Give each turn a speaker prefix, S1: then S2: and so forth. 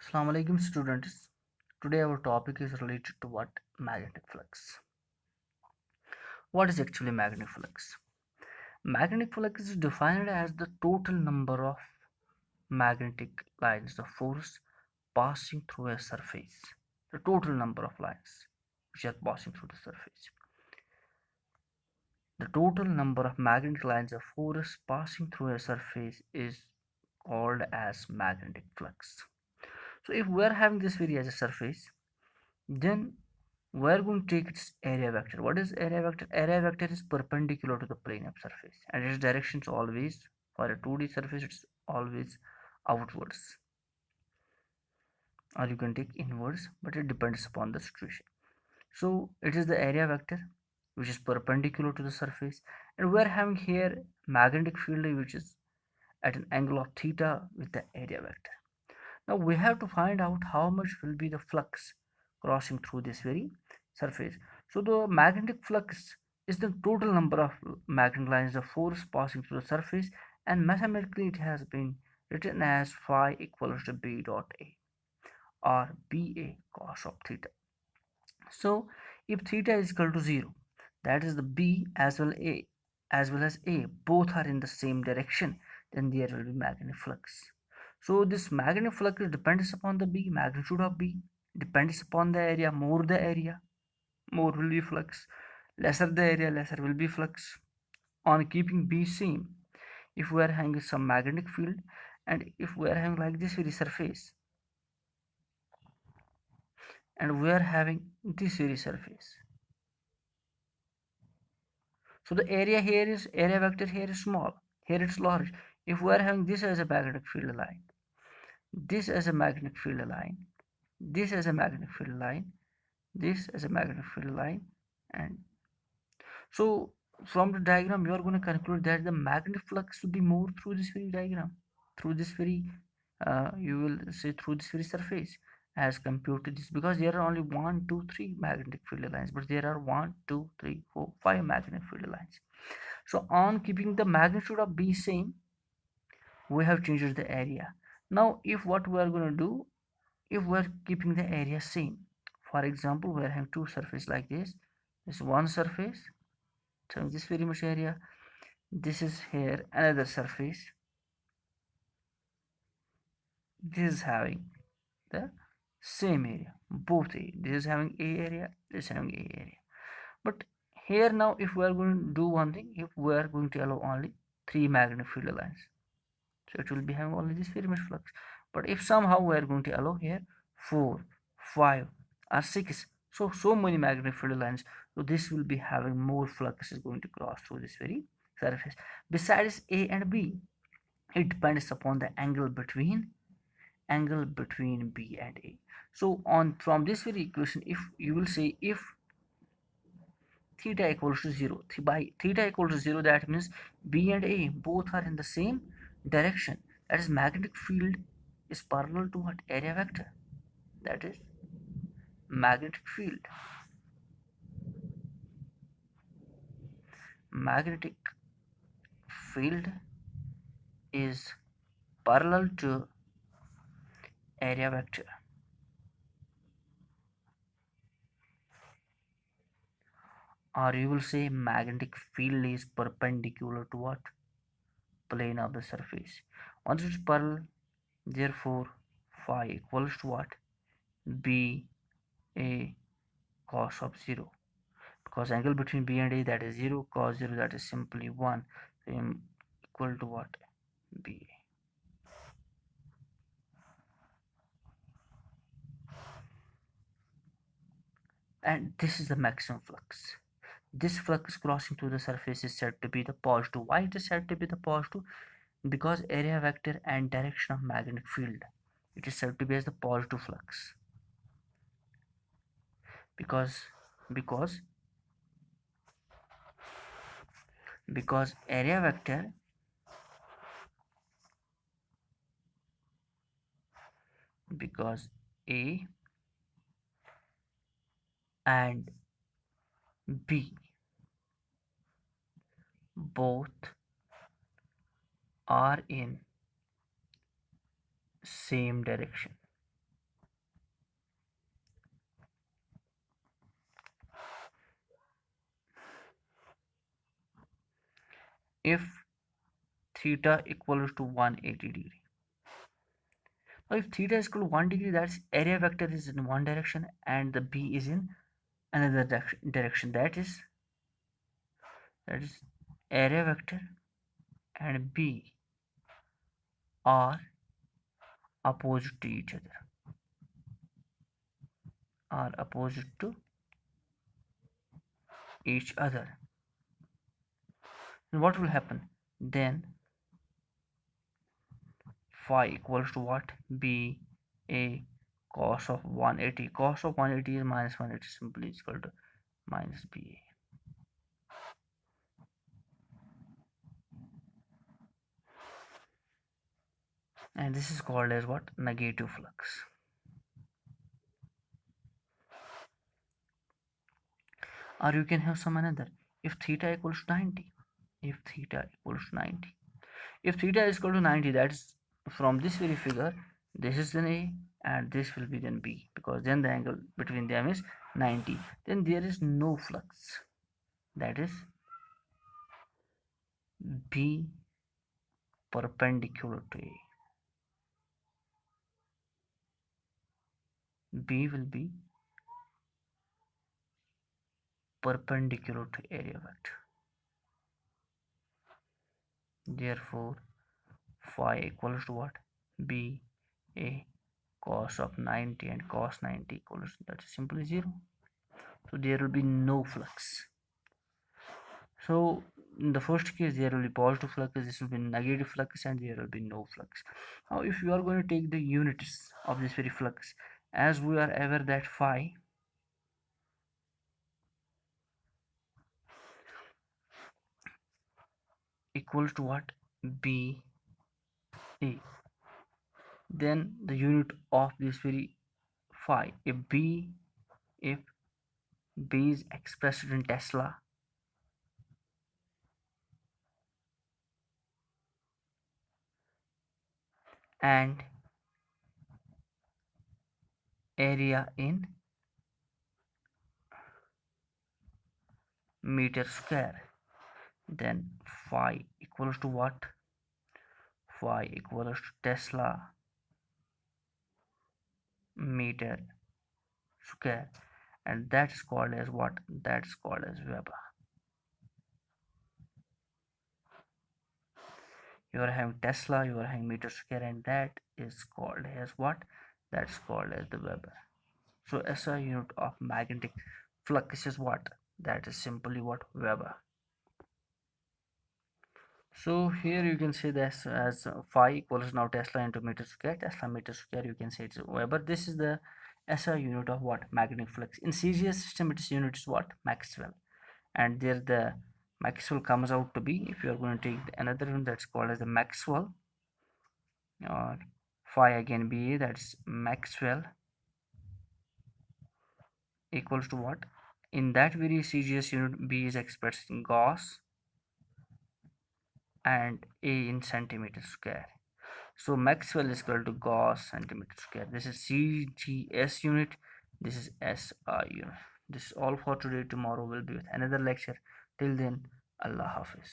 S1: Assalamu alaikum students. Today our topic is related to what? Magnetic flux. What is actually magnetic flux? Magnetic flux is defined as the total number of magnetic lines of force passing through a surface. The total number of lines which are passing through the surface. The total number of magnetic lines of force passing through a surface is called as magnetic flux. So if we are having this area as a surface, then we are going to take its area vector. What is area vector? Area vector is perpendicular to the plane of surface and its direction is always, for a 2D surface, it's always outwards, or you can take inwards, but it depends upon the situation. So it is the area vector which is perpendicular to the surface, and we are having here magnetic field which is at an angle of theta with the area vector. Now we have to find out how much will be the flux crossing through this very surface. So the magnetic flux is the total number of magnetic lines of force passing through the surface, and mathematically it has been written as phi equals to b dot a, or ba cos of theta. So if theta is equal to 0, that is the b as well as a both are in the same direction, then there will be magnetic flux. So this magnetic flux depends upon the b, magnitude of b, depends upon the area. More the area, more will be flux. Lesser the area, lesser will be flux. On keeping b same, if we are having some magnetic field, and if we are having like this very surface, and we are having this very surface, so the area here is, area vector here is small, here it's large. If we are having this as a magnetic field line, this as a magnetic field line, this as a magnetic field line, this as a magnetic field line, and so from the diagram you are going to conclude that the magnetic flux will be more through this very diagram, through this very you will say through this very surface, as compared to this, because there are only 1 2 3 magnetic field lines, but there are 1 2 3 4 5 magnetic field lines. So on keeping the magnitude of b same, we have changed the area. Now if what we are going to do, if we are keeping the area same, for example we are having two surfaces like this one surface having this very much area, this is here another surface, this is having the same area, both a, this is having a area, this is having a area. But here now if we are going to do one thing, if we are going to allow only 3 magnetic field lines, so it will be having only this very much flux. But if somehow we are going to allow here 4 5 or 6, so many magnetic field lines, so this will be having more flux is going to cross through this very surface. Besides a and b, it depends upon the angle between b and a. So on from this very equation, if you will say if theta equals to 0, by theta equals to 0, that means b and a both are in the same direction. That is, magnetic field is parallel to what? Area vector. That is magnetic field. Magnetic field is parallel to area vector, or you will say magnetic field is perpendicular to what? Plane of the surface. Once it is parallel, therefore phi equals to what? B a cos of 0, because angle between b and a, that is 0, cos 0, that is simply 1, so equal to what? B. And this is the maximum flux. This flux crossing through the surface is said to be the positive. Why it is said to be the positive? Because area vector and direction of magnetic field, it is said to be as the positive flux, because because because area vector, because a and b both are in same direction. if theta equals to 180 degree. Now if theta is equal to 1 degree, that's area vector is in one direction and the B is in another direction. That is area vector and B are opposite to each other. Are opposite to each other. And what will happen? Then phi equals to what? B A cos of 180. Cos of 180 is minus 180, simply is equal to minus BA. And this is called as what? Negative flux. Or you can have some another. If theta equals to 90. If theta equals to 90. If theta is equal to 90, that is from this very figure, this is then A and this will be then B, because then the angle between them is 90. Then there is no flux. That is B perpendicular to A. B will be perpendicular to area vector. Therefore, phi equals to what? B A cos of 90 and cos 90 equals, that is simply 0. So there will be no flux. So in the first case there will be positive flux, this will be negative flux, and there will be no flux. Now if you are going to take the units of this very flux, as we are aware that phi equals to what? B A. Then the unit of this very phi, if B is expressed in Tesla, and area in meter square, then phi equals to what? Phi equals to Tesla meter square, and that's called as what? That's called as Weber. You are having Tesla, you are having meter square, and that is called as what? That's called as the Weber. So SI unit of magnetic flux is what? That is simply what? Weber. So here you can say this as phi equals now Tesla into meter square. Tesla meter square, you can say it's Weber. This is the SI unit of what? Magnetic flux. In CGS system, its unit is what? Maxwell. And there the Maxwell comes out to be, if you are going to take another one, that's called as the Maxwell, or phi again BA, that's Maxwell equals to what? In that very CGS unit, B is expressed in Gauss and A in centimeter square. So Maxwell is equal to Gauss centimeter square. This is CGS unit. This is SI unit. This is all for today. Tomorrow will be with another lecture. Till then, Allah Hafiz.